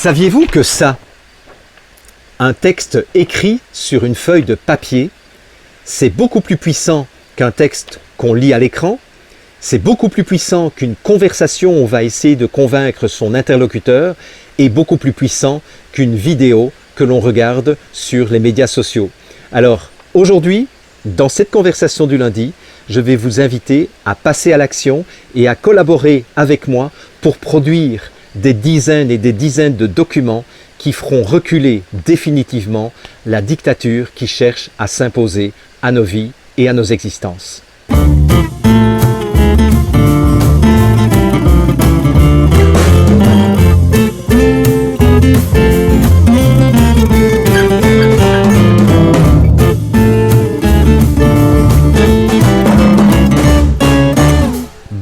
Saviez-vous que ça, un texte écrit sur une feuille de papier, c'est beaucoup plus puissant qu'un texte qu'on lit à l'écran, c'est beaucoup plus puissant qu'une conversation où on va essayer de convaincre son interlocuteur et beaucoup plus puissant qu'une vidéo que l'on regarde sur les médias sociaux. Alors aujourd'hui, dans cette conversation du lundi, je vais vous inviter à passer à l'action et à collaborer avec moi pour produire des dizaines et des dizaines de documents qui feront reculer définitivement la dictature qui cherche à s'imposer à nos vies et à nos existences.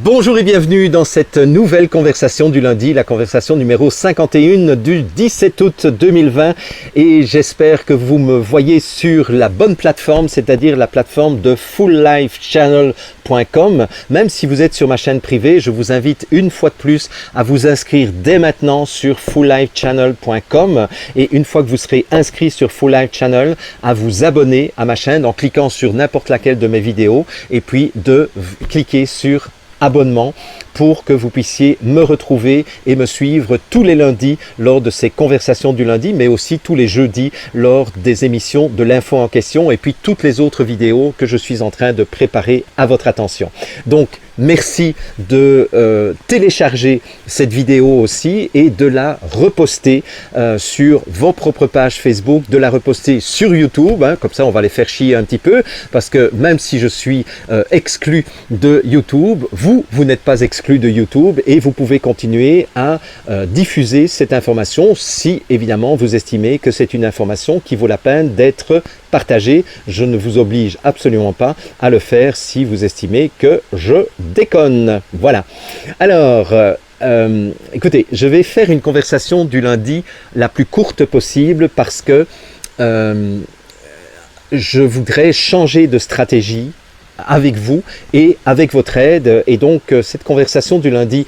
Bonjour et bienvenue dans cette nouvelle conversation du lundi, la conversation numéro 51 du 17 août 2020 et j'espère que vous me voyez sur la bonne plateforme, c'est-à-dire la plateforme de fulllifechannel.com. Même si vous êtes sur ma chaîne privée, je vous invite une fois de plus à vous inscrire dès maintenant sur fulllifechannel.com et une fois que vous serez inscrit sur Full Life Channel, à vous abonner à ma chaîne en cliquant sur n'importe laquelle de mes vidéos et puis de cliquer sur abonnement pour que vous puissiez me retrouver et me suivre tous les lundis lors de ces conversations du lundi, mais aussi tous les jeudis lors des émissions de l'info en question et puis toutes les autres vidéos que je suis en train de préparer à votre attention. Donc, merci de télécharger cette vidéo aussi et de la reposter sur vos propres pages Facebook, de la reposter sur YouTube, hein, comme ça on va les faire chier un petit peu, parce que même si je suis exclu de YouTube, vous n'êtes pas exclu de YouTube et vous pouvez continuer à diffuser cette information si évidemment vous estimez que c'est une information qui vaut la peine d'être partagée. Je ne vous oblige absolument pas à le faire si vous estimez que je déconne. Voilà. Alors, écoutez, je vais faire une conversation du lundi la plus courte possible parce que je voudrais changer de stratégie avec vous et avec votre aide. Et donc, cette conversation du lundi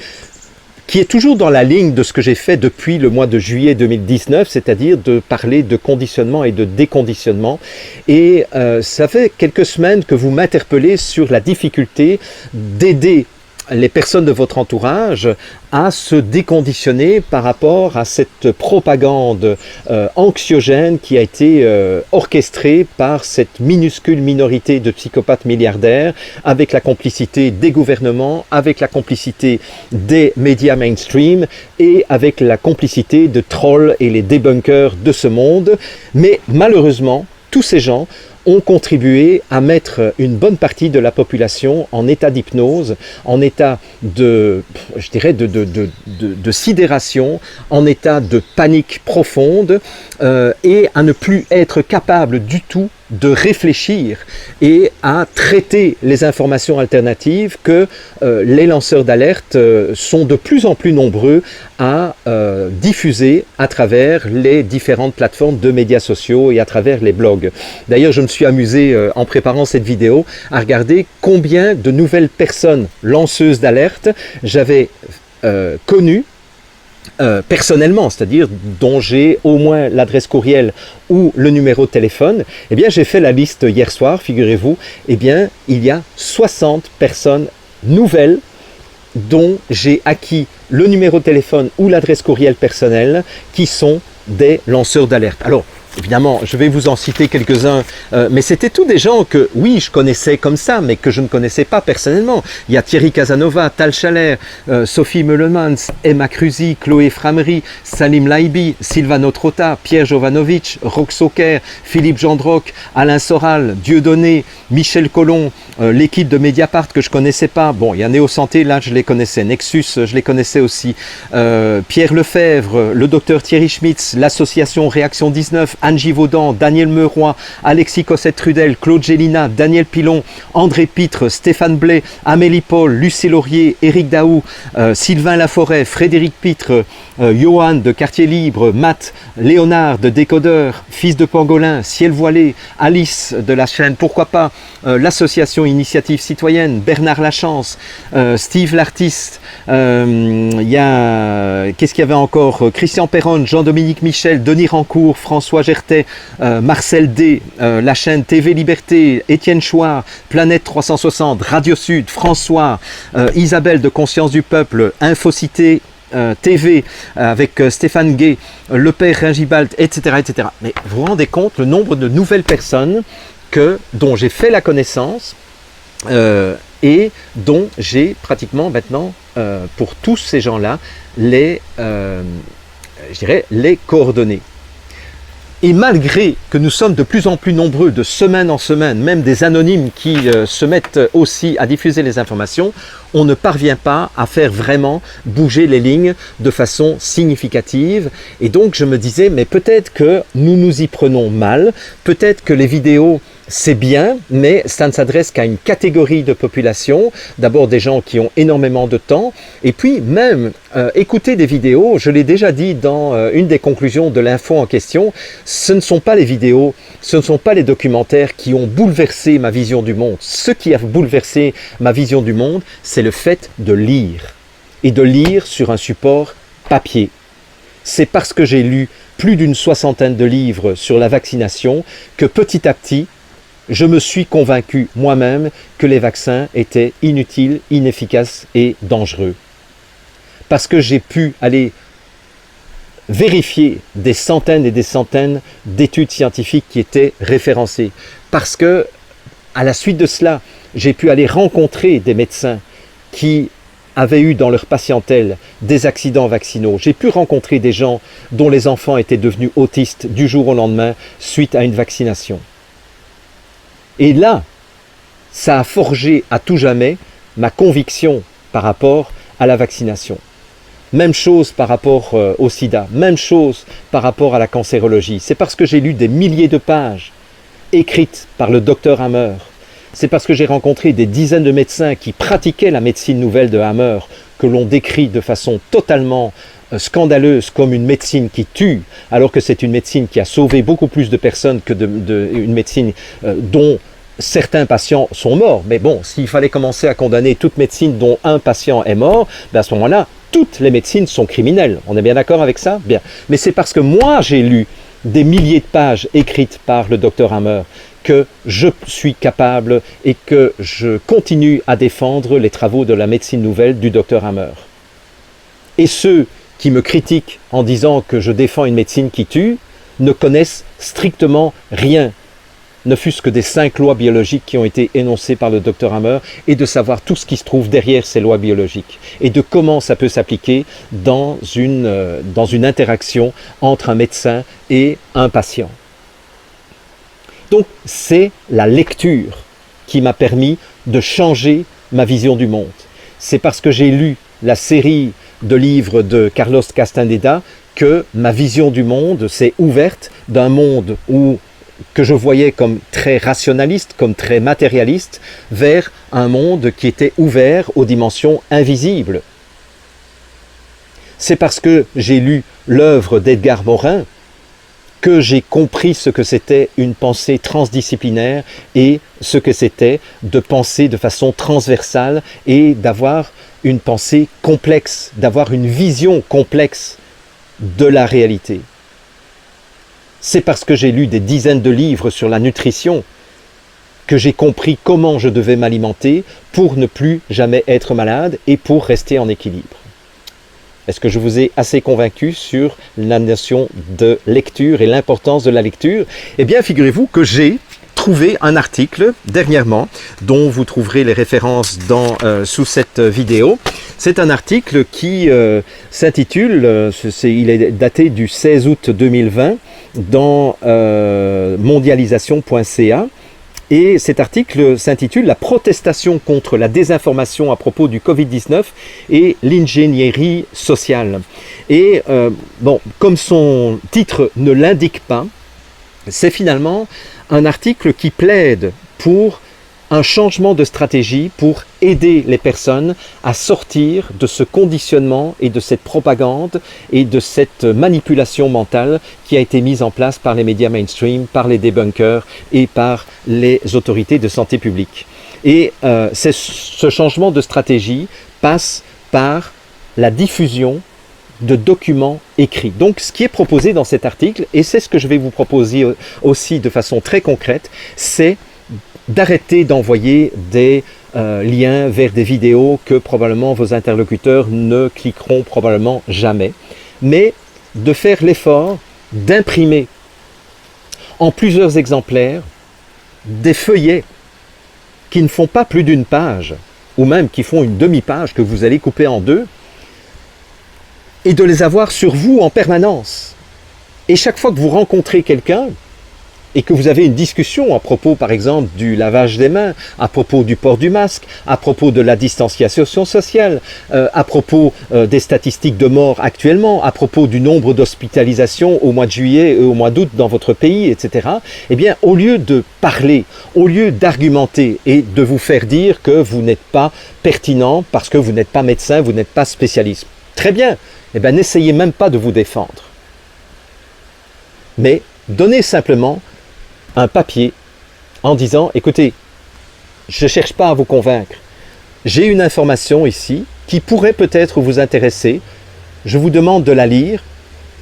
qui est toujours dans la ligne de ce que j'ai fait depuis le mois de juillet 2019, c'est-à-dire de parler de conditionnement et de déconditionnement. Et ça fait quelques semaines que vous m'interpellez sur la difficulté d'aider les personnes de votre entourage à se déconditionner par rapport à cette propagande anxiogène qui a été orchestrée par cette minuscule minorité de psychopathes milliardaires avec la complicité des gouvernements, avec la complicité des médias mainstream et avec la complicité de trolls et les débunkers de ce monde. Mais malheureusement, tous ces gens ont contribué à mettre une bonne partie de la population en état d'hypnose, en état de, je dirais, de sidération, en état de panique profonde et à ne plus être capable du tout de réfléchir et à traiter les informations alternatives que les lanceurs d'alerte sont de plus en plus nombreux à diffuser à travers les différentes plateformes de médias sociaux et à travers les blogs. D'ailleurs, je me suis amusé en préparant cette vidéo à regarder combien de nouvelles personnes lanceuses d'alerte j'avais connues personnellement, c'est-à-dire dont j'ai au moins l'adresse courriel ou le numéro de téléphone. Eh bien, j'ai fait la liste hier soir, figurez-vous, eh bien, il y a 60 personnes nouvelles dont j'ai acquis le numéro de téléphone ou l'adresse courriel personnelle qui sont des lanceurs d'alerte. Alors, évidemment, je vais vous en citer quelques-uns, mais c'était tous des gens que, oui, je connaissais comme ça, mais que je ne connaissais pas personnellement. Il y a Thierry Casanova, Tal Schaller, Sophie Meulemans, Emma Cruzy, Chloé Framery, Salim Laibi, Silvano Trotta, Pierre Jovanovic, Rox Oker, Philippe Gendroc, Alain Soral, Dieudonné, Michel Collomb, l'équipe de Mediapart que je ne connaissais pas. Bon, il y a Néo Santé, là je les connaissais, Nexus, je les connaissais aussi, Pierre Lefebvre, le docteur Thierry Schmitz, l'association Réaction 19, Anne Givaudan, Daniel Meuroy, Alexis Cossette-Trudel, Claude Gélina, Daniel Pilon, André Pitre, Stéphane Blais, Amélie Paul, Lucie Laurier, Éric Daou, Sylvain Laforêt, Frédéric Pitre, Johan de Quartier Libre, Matt, Léonard de Décodeur, Fils de Pangolin, Ciel Voilé, Alice de la chaîne Pourquoi pas, l'association Initiative Citoyenne, Bernard Lachance, Steve l'artiste, il y a, qu'est-ce qu'il y avait encore, Christian Perron, Jean-Dominique Michel, Denis Rancourt, François Gertet, Marcel D, la chaîne TV Liberté, Étienne Chouard, Planète 360, Radio Sud, François, Isabelle de Conscience du Peuple, Infocité TV avec Stéphane Gay, Le Père Ringibald, etc., etc. Mais vous vous rendez compte le nombre de nouvelles personnes dont j'ai fait la connaissance et dont j'ai pratiquement maintenant, pour tous ces gens-là, je dirais, les coordonnées. Et malgré que nous sommes de plus en plus nombreux, de semaine en semaine, même des anonymes qui se mettent aussi à diffuser les informations, on ne parvient pas à faire vraiment bouger les lignes de façon significative. Et donc je me disais, mais peut-être que nous nous y prenons mal, peut-être que les vidéos, c'est bien, mais ça ne s'adresse qu'à une catégorie de population, d'abord des gens qui ont énormément de temps, et puis même écouter des vidéos, je l'ai déjà dit dans une des conclusions de l'info en question, ce ne sont pas les vidéos, ce ne sont pas les documentaires qui ont bouleversé ma vision du monde. Ce qui a bouleversé ma vision du monde, c'est le fait de lire, et de lire sur un support papier. C'est parce que j'ai lu plus d'une soixantaine de livres sur la vaccination que petit à petit, je me suis convaincu moi-même que les vaccins étaient inutiles, inefficaces et dangereux. Parce que j'ai pu aller vérifier des centaines et des centaines d'études scientifiques qui étaient référencées. Parce que, à la suite de cela, j'ai pu aller rencontrer des médecins qui avaient eu dans leur patientèle des accidents vaccinaux. J'ai pu rencontrer des gens dont les enfants étaient devenus autistes du jour au lendemain suite à une vaccination. Et là, ça a forgé à tout jamais ma conviction par rapport à la vaccination. Même chose par rapport au sida, même chose par rapport à la cancérologie. C'est parce que j'ai lu des milliers de pages écrites par le docteur Hammer. C'est parce que j'ai rencontré des dizaines de médecins qui pratiquaient la médecine nouvelle de Hammer, que l'on décrit de façon totalement scandaleuse comme une médecine qui tue, alors que c'est une médecine qui a sauvé beaucoup plus de personnes que une médecine dont certains patients sont morts. Mais bon, s'il fallait commencer à condamner toute médecine dont un patient est mort, ben à ce moment-là, toutes les médecines sont criminelles. On est bien d'accord avec ça? Bien. Mais c'est parce que moi, j'ai lu des milliers de pages écrites par le docteur Hammer que je suis capable et que je continue à défendre les travaux de la médecine nouvelle du docteur Hammer. Et ceux qui me critiquent en disant que je défends une médecine qui tue ne connaissent strictement rien, ne fût-ce que des 5 lois biologiques qui ont été énoncées par le docteur Hammer, et de savoir tout ce qui se trouve derrière ces lois biologiques, et de comment ça peut s'appliquer dans une interaction entre un médecin et un patient. Donc c'est la lecture qui m'a permis de changer ma vision du monde. C'est parce que j'ai lu la série de livres de Carlos Castaneda que ma vision du monde s'est ouverte d'un monde que je voyais comme très rationaliste, comme très matérialiste, vers un monde qui était ouvert aux dimensions invisibles. C'est parce que j'ai lu l'œuvre d'Edgar Morin que j'ai compris ce que c'était une pensée transdisciplinaire et ce que c'était de penser de façon transversale et d'avoir une pensée complexe, d'avoir une vision complexe de la réalité. C'est parce que j'ai lu des dizaines de livres sur la nutrition que j'ai compris comment je devais m'alimenter pour ne plus jamais être malade et pour rester en équilibre. Est-ce que je vous ai assez convaincu sur la notion de lecture et l'importance de la lecture? Eh bien, figurez-vous que j'ai trouvé un article dernièrement dont vous trouverez les références sous cette vidéo. C'est un article qui s'intitule, il est daté du 16 août 2020 dans mondialisation.ca. Et cet article s'intitule « La protestation contre la désinformation à propos du Covid-19 et l'ingénierie sociale ». Et bon, comme son titre ne l'indique pas, c'est finalement un article qui plaide pour un changement de stratégie pour aider les personnes à sortir de ce conditionnement et de cette propagande et de cette manipulation mentale qui a été mise en place par les médias mainstream, par les débunkers et par les autorités de santé publique. Et ce changement de stratégie passe par la diffusion de documents écrits. Donc ce qui est proposé dans cet article, et c'est ce que je vais vous proposer aussi de façon très concrète, c'est d'arrêter d'envoyer des liens vers des vidéos que probablement vos interlocuteurs ne cliqueront probablement jamais, mais de faire l'effort d'imprimer en plusieurs exemplaires des feuillets qui ne font pas plus d'une page, ou même qui font une demi-page que vous allez couper en deux, et de les avoir sur vous en permanence. Et chaque fois que vous rencontrez quelqu'un, et que vous avez une discussion à propos, par exemple, du lavage des mains, à propos du port du masque, à propos de la distanciation sociale, à propos des statistiques de mort actuellement, à propos du nombre d'hospitalisations au mois de juillet et au mois d'août dans votre pays, etc., eh bien, au lieu de parler, au lieu d'argumenter et de vous faire dire que vous n'êtes pas pertinent parce que vous n'êtes pas médecin, vous n'êtes pas spécialiste, très bien, eh bien, n'essayez même pas de vous défendre. Mais donnez simplement un papier en disant « Écoutez, je ne cherche pas à vous convaincre. J'ai une information ici qui pourrait peut-être vous intéresser. Je vous demande de la lire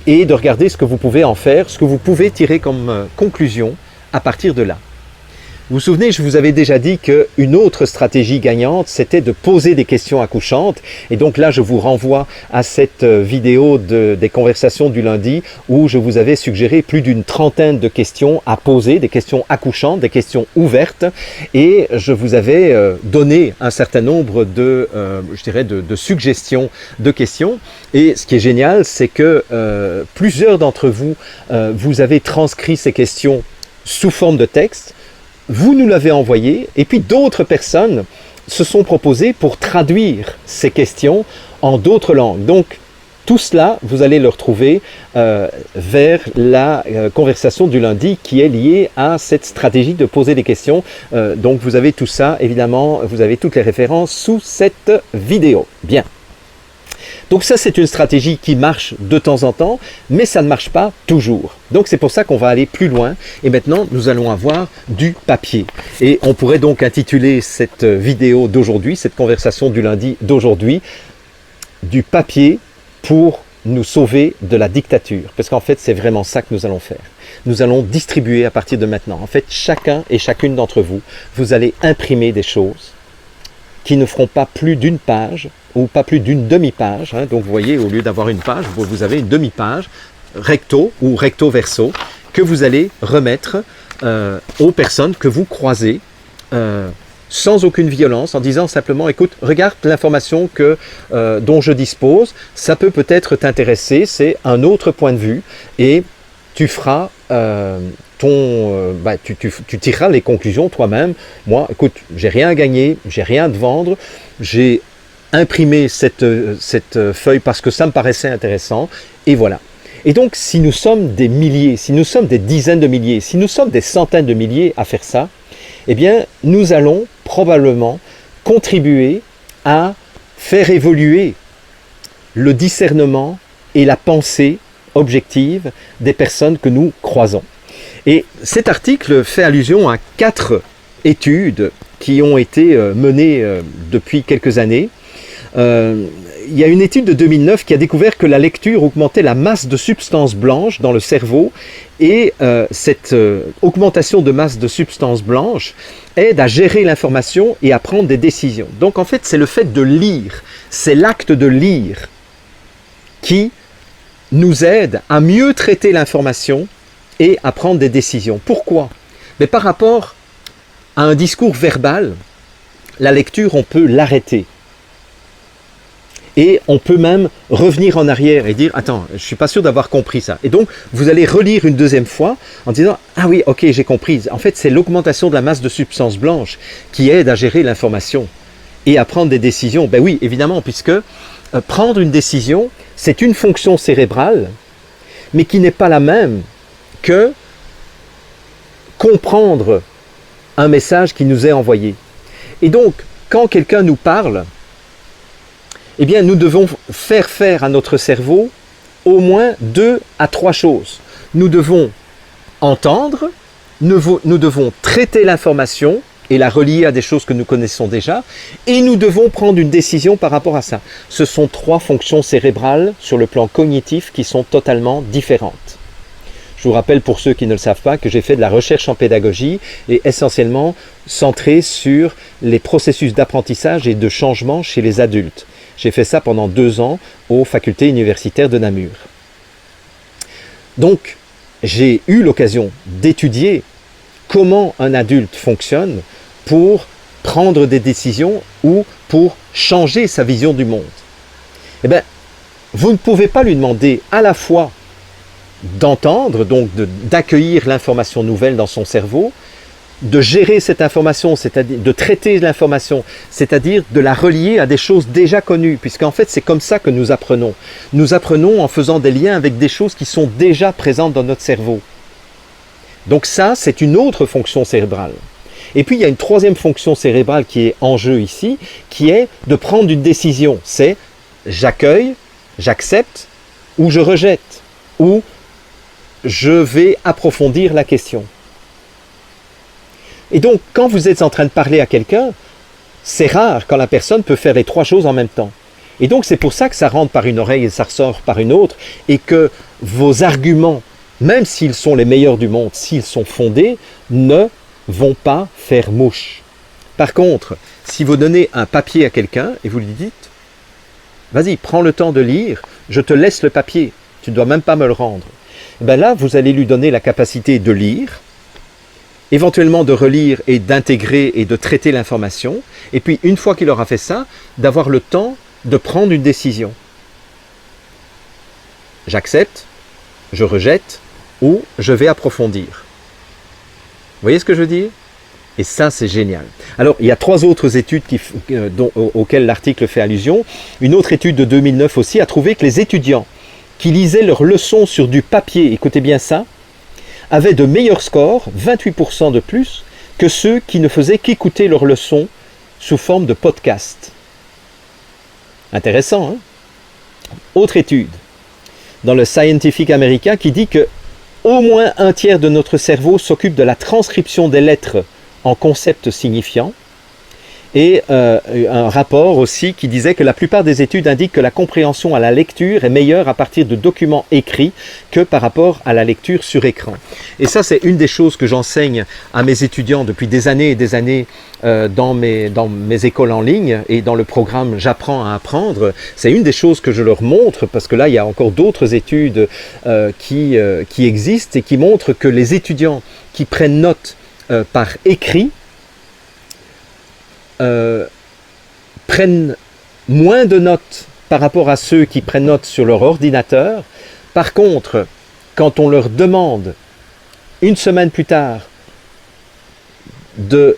et de regarder ce que vous pouvez en faire, ce que vous pouvez tirer comme conclusion à partir de là. » Vous vous souvenez, je vous avais déjà dit qu'une autre stratégie gagnante, c'était de poser des questions accouchantes. Et donc là, je vous renvoie à cette vidéo des conversations du lundi où je vous avais suggéré plus d'une trentaine de questions à poser, des questions accouchantes, des questions ouvertes. Et je vous avais donné un certain nombre de, de suggestions de questions. Et ce qui est génial, c'est que plusieurs d'entre vous, vous avez transcrit ces questions sous forme de texte. Vous nous l'avez envoyé, et puis d'autres personnes se sont proposées pour traduire ces questions en d'autres langues. Donc, tout cela, vous allez le retrouver vers la conversation du lundi qui est liée à cette stratégie de poser des questions. Donc, vous avez tout ça, évidemment, vous avez toutes les références sous cette vidéo. Bien. Donc ça, c'est une stratégie qui marche de temps en temps, mais ça ne marche pas toujours. Donc c'est pour ça qu'on va aller plus loin. Et maintenant, nous allons avoir du papier. Et on pourrait donc intituler cette vidéo d'aujourd'hui, cette conversation du lundi d'aujourd'hui, du papier pour nous sauver de la dictature. Parce qu'en fait, c'est vraiment ça que nous allons faire. Nous allons distribuer à partir de maintenant. En fait, chacun et chacune d'entre vous, vous allez imprimer des choses qui ne feront pas plus d'une page ou pas plus d'une demi-page. Hein. Donc vous voyez, au lieu d'avoir une page, vous avez une demi-page, recto ou recto-verso, que vous allez remettre aux personnes que vous croisez sans aucune violence, en disant simplement, écoute, regarde l'information dont je dispose, ça peut peut-être t'intéresser, c'est un autre point de vue, et tu feras tu tireras les conclusions toi-même. Moi, écoute, j'ai rien à gagner, j'ai rien à te vendre, j'ai imprimé cette feuille parce que ça me paraissait intéressant, et voilà. Et donc, si nous sommes des milliers, si nous sommes des dizaines de milliers, si nous sommes des centaines de milliers à faire ça, eh bien, nous allons probablement contribuer à faire évoluer le discernement et la pensée objective des personnes que nous croisons. Et cet article fait allusion à 4 études qui ont été menées depuis quelques années. Il y a une étude de 2009 qui a découvert que la lecture augmentait la masse de substances blanches dans le cerveau, et cette augmentation de masse de substances blanches aide à gérer l'information et à prendre des décisions. Donc en fait, c'est le fait de lire, c'est l'acte de lire qui nous aide à mieux traiter l'information et à prendre des décisions. Pourquoi? Mais par rapport à un discours verbal, la lecture, on peut l'arrêter. Et on peut même revenir en arrière et dire « Attends, je ne suis pas sûr d'avoir compris ça ». Et donc, vous allez relire une deuxième fois en disant « Ah oui, ok, j'ai compris ». En fait, c'est l'augmentation de la masse de substances blanches qui aide à gérer l'information et à prendre des décisions. Ben oui, évidemment, puisque prendre une décision, c'est une fonction cérébrale, mais qui n'est pas la même que comprendre un message qui nous est envoyé. Et donc, quand quelqu'un nous parle, eh bien, nous devons faire à notre cerveau au moins 2 à 3 choses. Nous devons entendre, nous devons traiter l'information et la relier à des choses que nous connaissons déjà, et nous devons prendre une décision par rapport à ça. Ce sont 3 fonctions cérébrales sur le plan cognitif qui sont totalement différentes. Je vous rappelle pour ceux qui ne le savent pas que j'ai fait de la recherche en pédagogie et essentiellement centré sur les processus d'apprentissage et de changement chez les adultes. J'ai fait ça pendant 2 ans aux facultés universitaires de Namur. Donc, j'ai eu l'occasion d'étudier comment un adulte fonctionne pour prendre des décisions ou pour changer sa vision du monde. Eh bien, vous ne pouvez pas lui demander à la fois d'entendre, donc d'accueillir l'information nouvelle dans son cerveau, de gérer cette information, c'est-à-dire de traiter l'information, c'est-à-dire de la relier à des choses déjà connues, puisqu'en fait c'est comme ça que nous apprenons. Nous apprenons en faisant des liens avec des choses qui sont déjà présentes dans notre cerveau. Donc ça, c'est une autre fonction cérébrale. Et puis il y a une 3e fonction cérébrale qui est en jeu ici, qui est de prendre une décision. C'est j'accueille, j'accepte, ou je rejette, ou je vais approfondir la question. Et donc, quand vous êtes en train de parler à quelqu'un, c'est rare quand la personne peut faire les 3 choses en même temps. Et donc, c'est pour ça que ça rentre par une oreille et ça ressort par une autre, et que vos arguments, même s'ils sont les meilleurs du monde, s'ils sont fondés, ne vont pas faire mouche. Par contre, si vous donnez un papier à quelqu'un et vous lui dites « Vas-y, prends le temps de lire, je te laisse le papier, tu ne dois même pas me le rendre. » Ben là, vous allez lui donner la capacité de lire, éventuellement de relire et d'intégrer et de traiter l'information, et puis une fois qu'il aura fait ça, d'avoir le temps de prendre une décision. J'accepte, je rejette, ou je vais approfondir. Vous voyez ce que je veux dire? Et ça, c'est génial. Alors, il y a 3 autres études auxquelles l'article fait allusion. Une autre étude de 2009 aussi a trouvé que les étudiants qui lisaient leurs leçons sur du papier, écoutez bien ça, avaient de meilleurs scores, 28% de plus, que ceux qui ne faisaient qu'écouter leurs leçons sous forme de podcast. Intéressant, hein? Autre étude, dans le Scientific American, qui dit que au moins 1/3 de notre cerveau s'occupe de la transcription des lettres en concepts signifiants. Et un rapport aussi qui disait que la plupart des études indiquent que la compréhension à la lecture est meilleure à partir de documents écrits que par rapport à la lecture sur écran. Et ça, c'est une des choses que j'enseigne à mes étudiants depuis des années et des années dans mes écoles en ligne et dans le programme J'apprends à apprendre. C'est une des choses que je leur montre parce que là, il y a encore d'autres études qui existent et qui montrent que les étudiants qui prennent note par écrit prennent moins de notes par rapport à ceux qui prennent notes sur leur ordinateur. Par contre, quand on leur demande une semaine plus tard de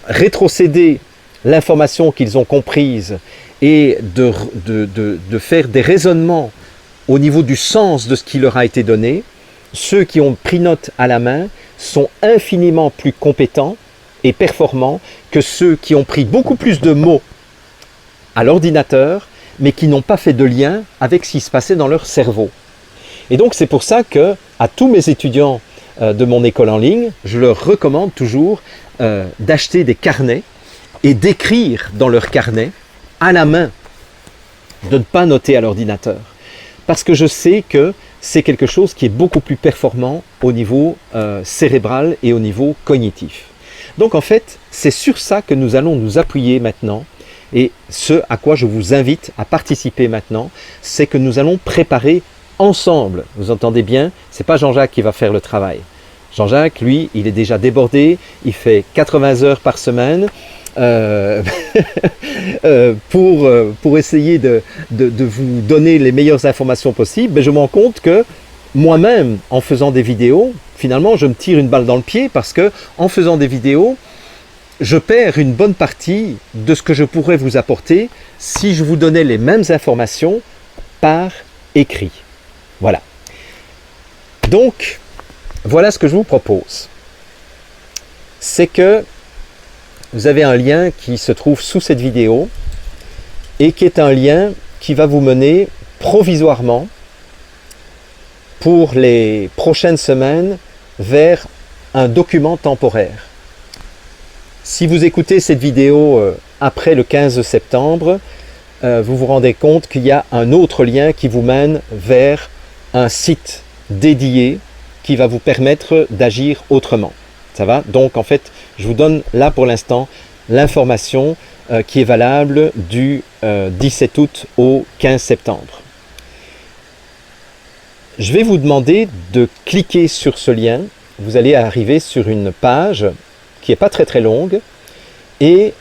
rétrocéder l'information qu'ils ont comprise et de faire des raisonnements au niveau du sens de ce qui leur a été donné, ceux qui ont pris note à la main sont infiniment plus compétents et performants que ceux qui ont pris beaucoup plus de mots à l'ordinateur, mais qui n'ont pas fait de lien avec ce qui se passait dans leur cerveau. Et donc c'est pour ça que à tous mes étudiants de mon école en ligne, je leur recommande toujours d'acheter des carnets et d'écrire dans leur carnet à la main, de ne pas noter à l'ordinateur. Parce que je sais que c'est quelque chose qui est beaucoup plus performant au niveau cérébral et au niveau cognitif. Donc en fait, c'est sur ça que nous allons nous appuyer maintenant, et ce à quoi je vous invite à participer maintenant, c'est que nous allons préparer ensemble. Vous entendez bien, c'est pas Jean-Jacques qui va faire le travail. Jean-Jacques, lui, il est déjà débordé, il fait 80 heures par semaine pour essayer de vous donner les meilleures informations possibles. Mais je me rends compte que moi-même, en faisant des vidéos, finalement, je me tire une balle dans le pied parce que en faisant des vidéos, je perds une bonne partie de ce que je pourrais vous apporter si je vous donnais les mêmes informations par écrit. Voilà. Donc, voilà ce que je vous propose. c'est que vous avez un lien qui se trouve sous cette vidéo et qui est un lien qui va vous mener provisoirement pour les prochaines semaines vers un document temporaire. Si vous écoutez cette vidéo après le 15 septembre, vous vous rendez compte qu'il y a un autre lien qui vous mène vers un site dédié qui va vous permettre d'agir autrement. Ça va? Donc en fait, je vous donne là pour l'instant l'information qui est valable du 17 août au 15 septembre. Je vais vous demander de cliquer sur ce lien. Vous allez arriver sur une page qui n'est pas très longue et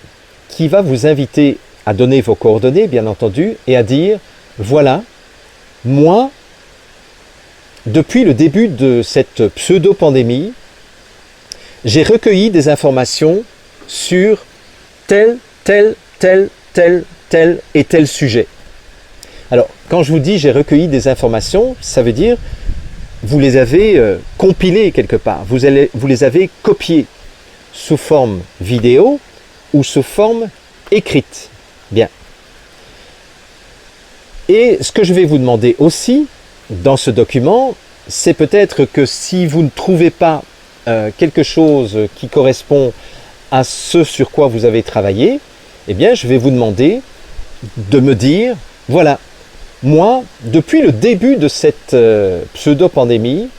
qui va vous inviter à donner vos coordonnées, bien entendu, et à dire, voilà, moi, depuis le début de cette pseudo-pandémie, j'ai recueilli des informations sur tel et tel sujet. Alors, quand je vous dis j'ai recueilli des informations, ça veut dire vous les avez compilées quelque part, vous les avez copiées sous forme vidéo ou sous forme écrite. Bien. Et ce que je vais vous demander aussi dans ce document, c'est peut-être que si vous ne trouvez pas quelque chose qui correspond à ce sur quoi vous avez travaillé, eh bien, je vais vous demander de me dire, voilà, moi, depuis le début de cette pseudo-pandémie,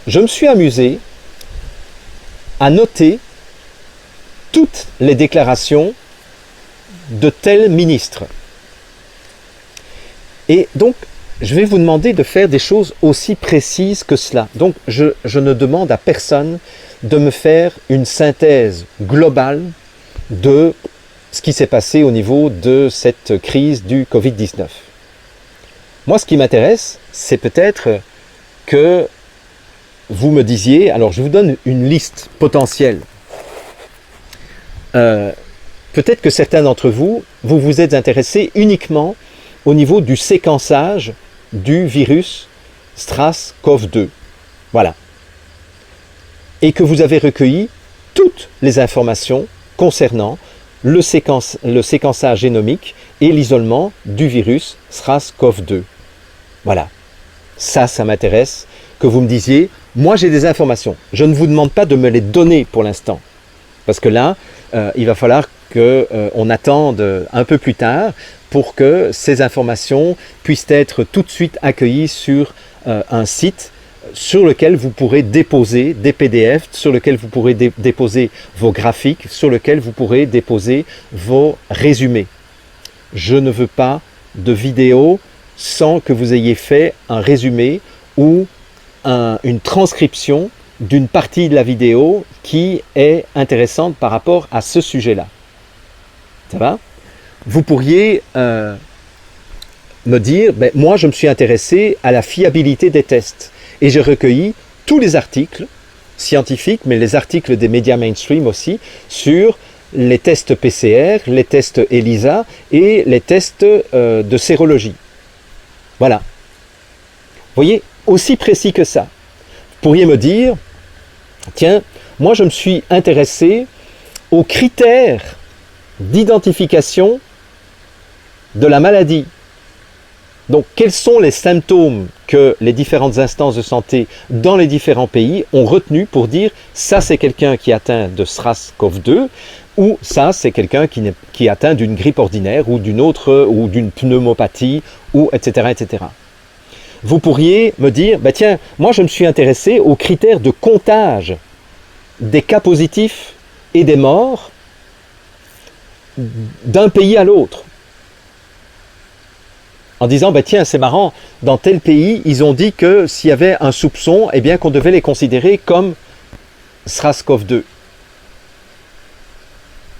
je me suis amusé à noter toutes les déclarations de tel ministre. Et donc, je vais vous demander de faire des choses aussi précises que cela. Donc, je ne demande à personne de me faire une synthèse globale de ce qui s'est passé au niveau de cette crise du Covid-19. Moi, ce qui m'intéresse, c'est peut-être que vous me disiez, alors je vous donne une liste potentielle. Peut-être que certains d'entre vous, vous vous êtes intéressés uniquement au niveau du séquençage du virus SARS-CoV-2. Voilà. Et que vous avez recueilli toutes les informations concernant le séquençage génomique et l'isolement du virus SARS-CoV-2. Voilà. Ça m'intéresse que vous me disiez, moi j'ai des informations. Je ne vous demande pas de me les donner pour l'instant. Parce que là, il va falloir qu'on attende un peu plus tard pour que ces informations puissent être tout de suite accueillies sur un site sur lequel vous pourrez déposer des PDF, sur lequel vous pourrez déposer vos graphiques, sur lequel vous pourrez déposer vos résumés. Je ne veux pas de vidéo sans que vous ayez fait un résumé ou une transcription d'une partie de la vidéo qui est intéressante par rapport à ce sujet-là. Ça va? Vous pourriez me dire, ben, moi je me suis intéressé à la fiabilité des tests et j'ai recueilli tous les articles scientifiques, mais les articles des médias mainstream aussi, sur les tests PCR, les tests ELISA et les tests de sérologie. Voilà. Vous voyez, aussi précis que ça. Vous pourriez me dire, tiens, moi je me suis intéressé aux critères d'identification de la maladie. Donc, quels sont les symptômes que les différentes instances de santé dans les différents pays ont retenu pour dire ça c'est quelqu'un qui est atteint de SARS-CoV-2 ou ça c'est quelqu'un qui est atteint d'une grippe ordinaire ou d'une autre ou d'une pneumopathie ou etc. etc. Vous pourriez me dire, bah tiens, moi je me suis intéressé aux critères de comptage des cas positifs et des morts d'un pays à l'autre. En disant, bah tiens, c'est marrant, dans tel pays, ils ont dit que s'il y avait un soupçon, eh bien qu'on devait les considérer comme SARS-CoV-2.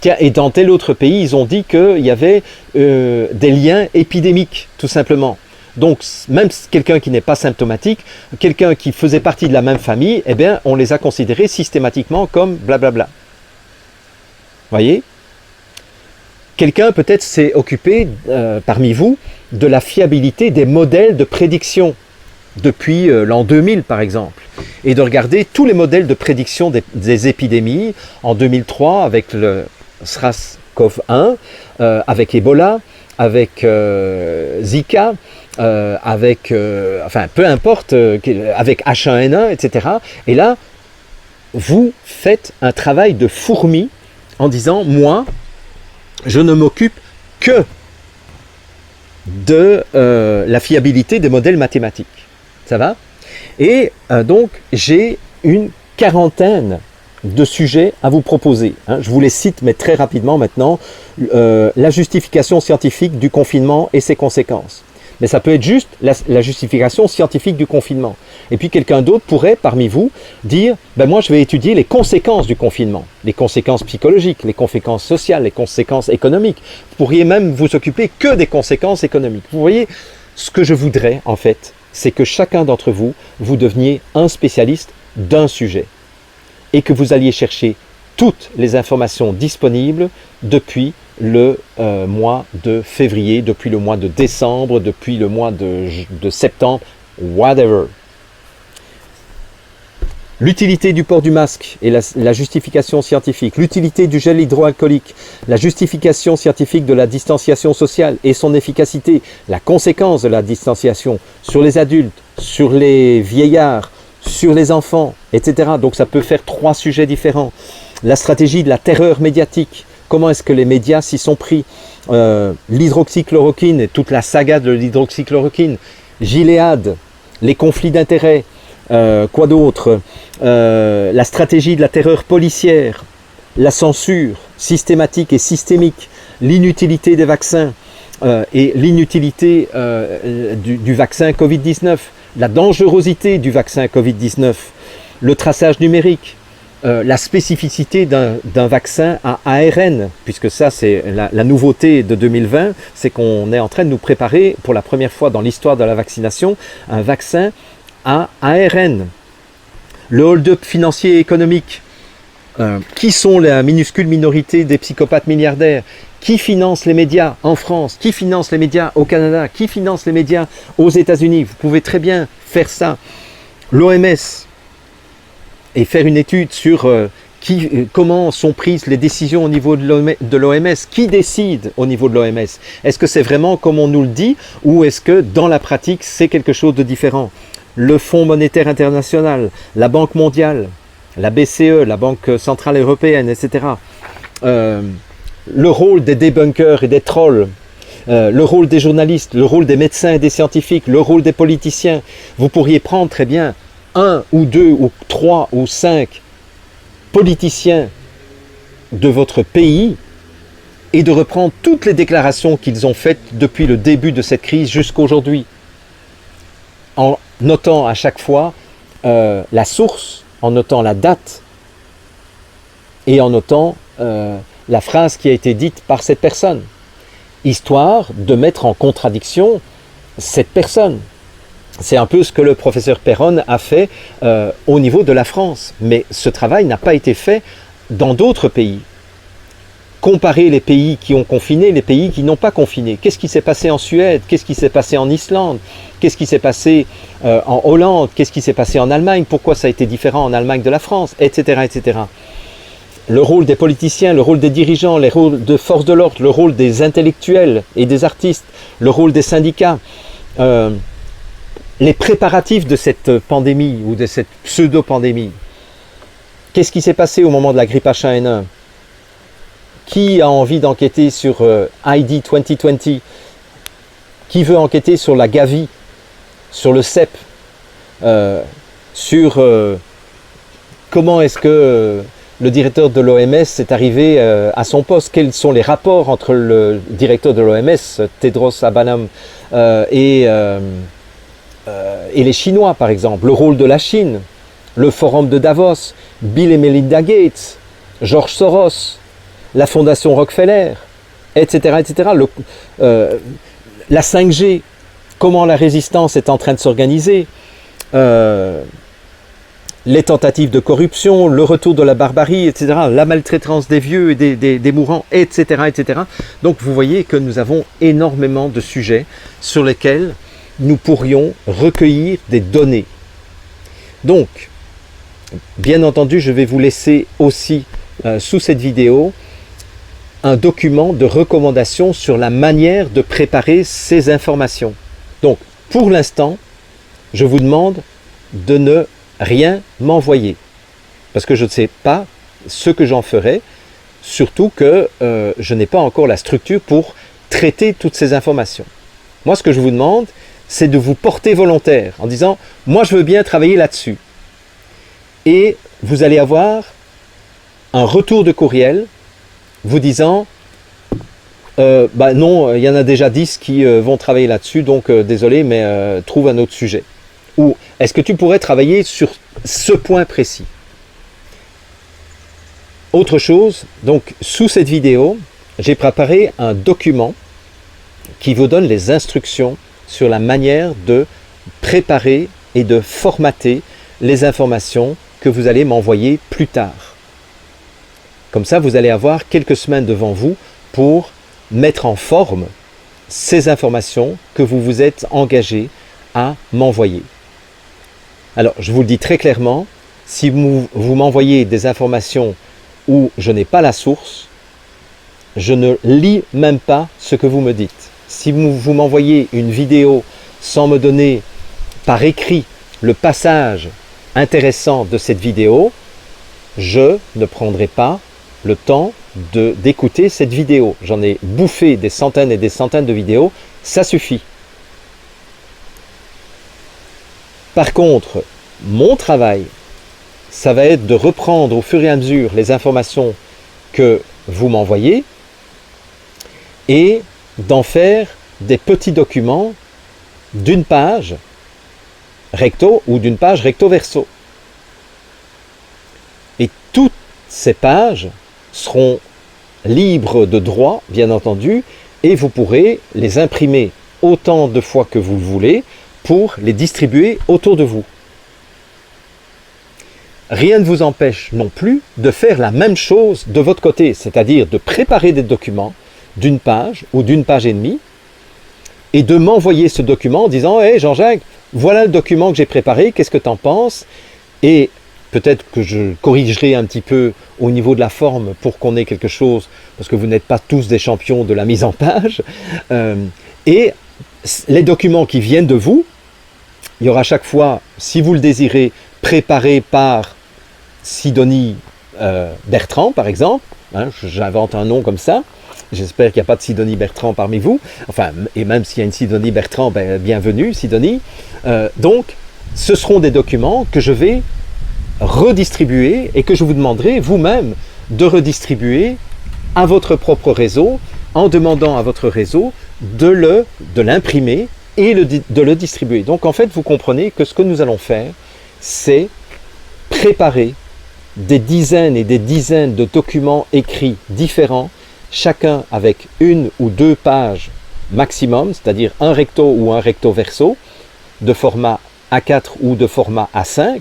Tiens, et dans tel autre pays, ils ont dit qu'il y avait des liens épidémiques, tout simplement. Donc, même quelqu'un qui n'est pas symptomatique, quelqu'un qui faisait partie de la même famille, eh bien, on les a considérés systématiquement comme blablabla. Voyez ? Quelqu'un peut-être s'est occupé, parmi vous, de la fiabilité des modèles de prédiction depuis l'an 2000 par exemple. et de regarder tous les modèles de prédiction des épidémies en 2003 avec le SARS-CoV-1, avec Ebola, avec Zika, enfin peu importe, avec H1N1, etc. Et là, vous faites un travail de fourmi en disant, moi, je ne m'occupe que de la fiabilité des modèles mathématiques. Ça va? Et donc, j'ai une quarantaine de sujets à vous proposer. Hein. Je vous les cite, mais très rapidement maintenant. La justification scientifique du confinement et ses conséquences. Mais ça peut être juste la justification scientifique du confinement. Et puis quelqu'un d'autre pourrait, parmi vous, dire « ben moi je vais étudier les conséquences du confinement, les conséquences psychologiques, les conséquences sociales, les conséquences économiques. » Vous pourriez même vous occuper que des conséquences économiques. Vous voyez, ce que je voudrais en fait, c'est que chacun d'entre vous, vous deveniez un spécialiste d'un sujet et que vous alliez chercher toutes les informations disponibles depuis le mois de février, depuis le mois de décembre, depuis le mois de septembre, whatever. L'utilité du port du masque et la justification scientifique, l'utilité du gel hydroalcoolique, la justification scientifique de la distanciation sociale et son efficacité, la conséquence de la distanciation sur les adultes, sur les vieillards, sur les enfants, etc. Donc ça peut faire 3 sujets différents. La stratégie de la terreur médiatique, comment est-ce que les médias s'y sont pris, l'hydroxychloroquine et toute la saga de l'hydroxychloroquine, Gilead, les conflits d'intérêts, quoi d'autre, la stratégie de la terreur policière, la censure systématique et systémique, l'inutilité des vaccins et l'inutilité du vaccin Covid-19, la dangerosité du vaccin Covid-19, le traçage numérique, la spécificité d'un vaccin à ARN, puisque ça c'est la nouveauté de 2020, c'est qu'on est en train de nous préparer pour la première fois dans l'histoire de la vaccination, un vaccin à ARN. Le hold-up financier et économique, qui sont la minuscule minorité des psychopathes milliardaires, qui finance les médias en France, qui finance les médias au Canada, qui finance les médias aux États-Unis. Vous pouvez très bien faire ça. L'OMS, et faire une étude sur comment sont prises les décisions au niveau de l'OMS, qui décide au niveau de l'OMS. Est-ce que c'est vraiment comme on nous le dit ou est-ce que dans la pratique c'est quelque chose de différent? Le Fonds monétaire international, la Banque mondiale, la BCE, la Banque centrale européenne, etc. Le rôle des débunkers et des trolls, le rôle des journalistes, le rôle des médecins et des scientifiques, le rôle des politiciens. Vous pourriez prendre très bien 1 ou 2 ou 3 ou 5 politiciens de votre pays et de reprendre toutes les déclarations qu'ils ont faites depuis le début de cette crise jusqu'à aujourd'hui, en notant à chaque fois la source, en notant la date et en notant la phrase qui a été dite par cette personne, histoire de mettre en contradiction cette personne. C'est un peu ce que le professeur Perron a fait au niveau de la France. Mais ce travail n'a pas été fait dans d'autres pays. Comparer les pays qui ont confiné, les pays qui n'ont pas confiné. Qu'est-ce qui s'est passé en Suède? Qu'est-ce qui s'est passé en Islande? Qu'est-ce qui s'est passé en Hollande? Qu'est-ce qui s'est passé en Allemagne? Pourquoi ça a été différent en Allemagne de la France? Etc. etc. Le rôle des politiciens, le rôle des dirigeants, les rôles de forces de l'ordre, le rôle des intellectuels et des artistes, le rôle des syndicats. Les préparatifs de cette pandémie ou de cette pseudo-pandémie. Qu'est-ce qui s'est passé au moment de la grippe H1N1? Qui a envie d'enquêter sur ID 2020? Qui veut enquêter sur la Gavi? Sur le CEP? Sur comment est-ce que le directeur de l'OMS est arrivé à son poste? Quels sont les rapports entre le directeur de l'OMS, Tedros Adhanom, et les Chinois, par exemple, le rôle de la Chine, le forum de Davos, Bill et Melinda Gates, George Soros, la fondation Rockefeller, etc. etc. La 5G, comment la résistance est en train de s'organiser, les tentatives de corruption, le retour de la barbarie, etc., la maltraitance des vieux et des mourants, etc., etc. Donc vous voyez que nous avons énormément de sujets sur lesquels nous pourrions recueillir des données. Donc, bien entendu, je vais vous laisser aussi sous cette vidéo un document de recommandation sur la manière de préparer ces informations. Donc, pour l'instant, je vous demande de ne rien m'envoyer parce que je ne sais pas ce que j'en ferai, surtout que je n'ai pas encore la structure pour traiter toutes ces informations. Moi, ce que je vous demande, c'est de vous porter volontaire en disant « moi, je veux bien travailler là-dessus ». Et vous allez avoir un retour de courriel vous disant non, il y en a déjà 10 qui vont travailler là-dessus, donc désolé, mais trouve un autre sujet. Ou est-ce que tu pourrais travailler sur ce point précis? Autre chose, donc sous cette vidéo, j'ai préparé un document qui vous donne les instructions sur la manière de préparer et de formater les informations que vous allez m'envoyer plus tard. Comme ça, vous allez avoir quelques semaines devant vous pour mettre en forme ces informations que vous vous êtes engagé à m'envoyer. Alors, je vous le dis très clairement, si vous m'envoyez des informations où je n'ai pas la source, je ne lis même pas ce que vous me dites. Si vous m'envoyez une vidéo sans me donner par écrit le passage intéressant de cette vidéo, je ne prendrai pas le temps d'écouter cette vidéo. J'en ai bouffé des centaines et des centaines de vidéos, ça suffit. Par contre, mon travail, ça va être de reprendre au fur et à mesure les informations que vous m'envoyez et d'en faire des petits documents d'une page recto ou d'une page recto verso. Et toutes ces pages seront libres de droit, bien entendu, et vous pourrez les imprimer autant de fois que vous le voulez pour les distribuer autour de vous. Rien ne vous empêche non plus de faire la même chose de votre côté, c'est-à-dire de préparer des documents d'une page ou d'une page et demie et de m'envoyer ce document en disant « Hey Jean-Jacques, voilà le document que j'ai préparé, qu'est-ce que tu en penses ?» Et peut-être que je corrigerai un petit peu au niveau de la forme pour qu'on ait quelque chose, parce que vous n'êtes pas tous des champions de la mise en page. Et les documents qui viennent de vous, il y aura chaque fois, si vous le désirez, préparé par Sidonie Bertrand, par exemple. Hein, j'invente un nom comme ça. J'espère qu'il n'y a pas de Sidonie Bertrand parmi vous. Enfin, et même s'il y a une Sidonie Bertrand, ben, bienvenue Sidonie. Donc, ce seront des documents que je vais redistribuer et que je vous demanderai vous-même de redistribuer à votre propre réseau en demandant à votre réseau de l'imprimer et de le distribuer. Donc en fait, vous comprenez que ce que nous allons faire, c'est préparer des dizaines et des dizaines de documents écrits différents, chacun avec une ou deux pages maximum, c'est-à-dire un recto ou un recto verso, de format A4 ou de format A5,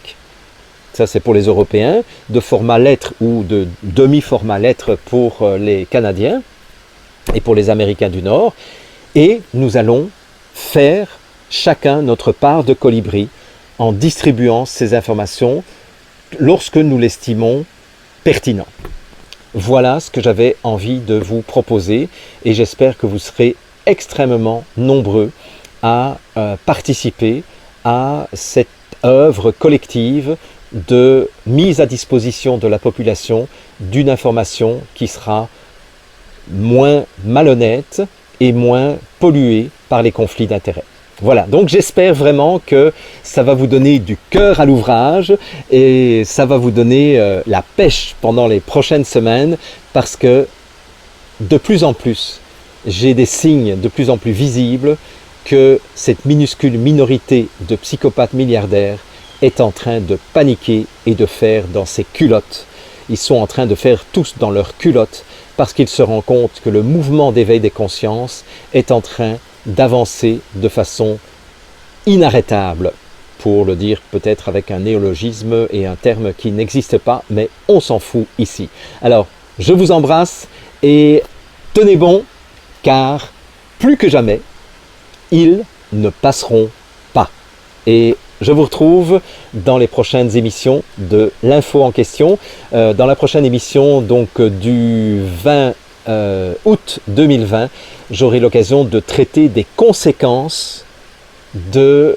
ça c'est pour les Européens, de format lettre ou de demi-format lettre pour les Canadiens et pour les Américains du Nord, et nous allons faire chacun notre part de colibri en distribuant ces informations lorsque nous l'estimons pertinent. Voilà ce que j'avais envie de vous proposer et j'espère que vous serez extrêmement nombreux à participer à cette œuvre collective de mise à disposition de la population d'une information qui sera moins malhonnête et moins polluée par les conflits d'intérêts. Voilà, donc j'espère vraiment que ça va vous donner du cœur à l'ouvrage et ça va vous donner la pêche pendant les prochaines semaines parce que de plus en plus, j'ai des signes de plus en plus visibles que cette minuscule minorité de psychopathes milliardaires est en train de paniquer et de faire dans ses culottes. Ils sont en train de faire tous dans leurs culottes parce qu'ils se rendent compte que le mouvement d'éveil des consciences est en train d'avancer de façon inarrêtable, pour le dire peut-être avec un néologisme et un terme qui n'existe pas, mais on s'en fout ici. Alors, je vous embrasse et tenez bon, car plus que jamais, ils ne passeront pas. Et Je vous retrouve dans les prochaines émissions de l'info en question. Dans la prochaine émission donc du 20 août 2020, j'aurai l'occasion de traiter des conséquences du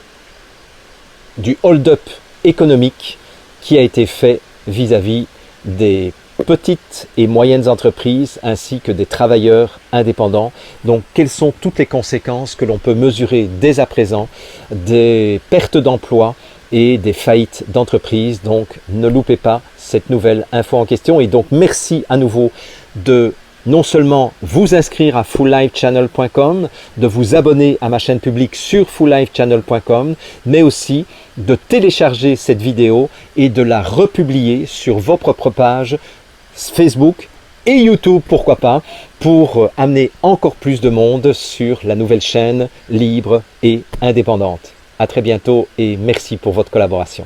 hold-up économique qui a été fait vis-à-vis des petites et moyennes entreprises ainsi que des travailleurs indépendants. Donc, quelles sont toutes les conséquences que l'on peut mesurer dès à présent des pertes d'emplois et des faillites d'entreprises. Donc, ne loupez pas cette nouvelle info en question. Et donc, merci à nouveau de non seulement vous inscrire à fulllifechannel.com, de vous abonner à ma chaîne publique sur fulllifechannel.com, mais aussi de télécharger cette vidéo et de la republier sur vos propres pages Facebook et YouTube, pourquoi pas, pour amener encore plus de monde sur la nouvelle chaîne libre et indépendante. À très bientôt et merci pour votre collaboration.